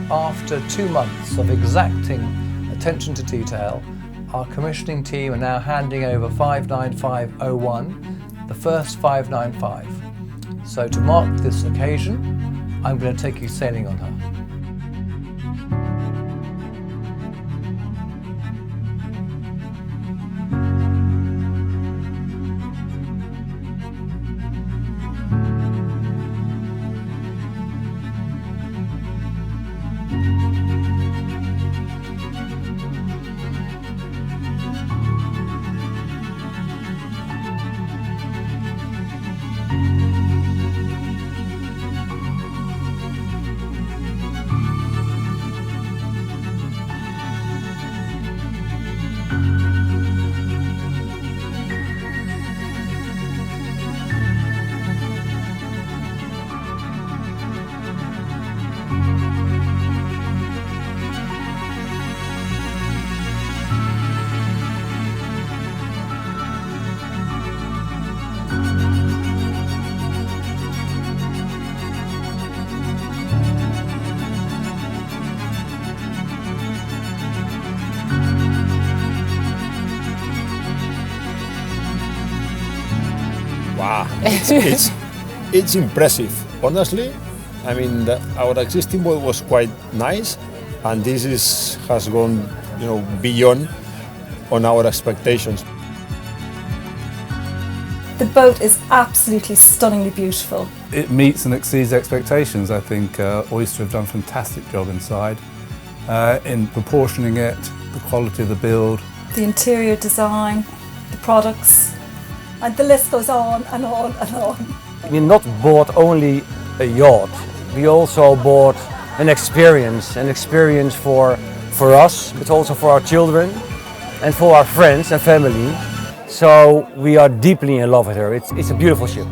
after 2 months of exacting attention to detail, our commissioning team are now handing over 59501, the first 595. So to mark this occasion, I'm going to take you sailing on her. Wow, it's impressive. Honestly, I mean, our existing boat was quite nice, and this has gone, beyond on our expectations. The boat is absolutely stunningly beautiful. It meets and exceeds expectations. I think Oyster have done a fantastic job inside in proportioning it, the quality of the build. The interior design, the products, and the list goes on and on and on. We not bought only a yacht, we also bought an experience for us, but also for our children and for our friends and family. So we are deeply in love with her. It's a beautiful ship.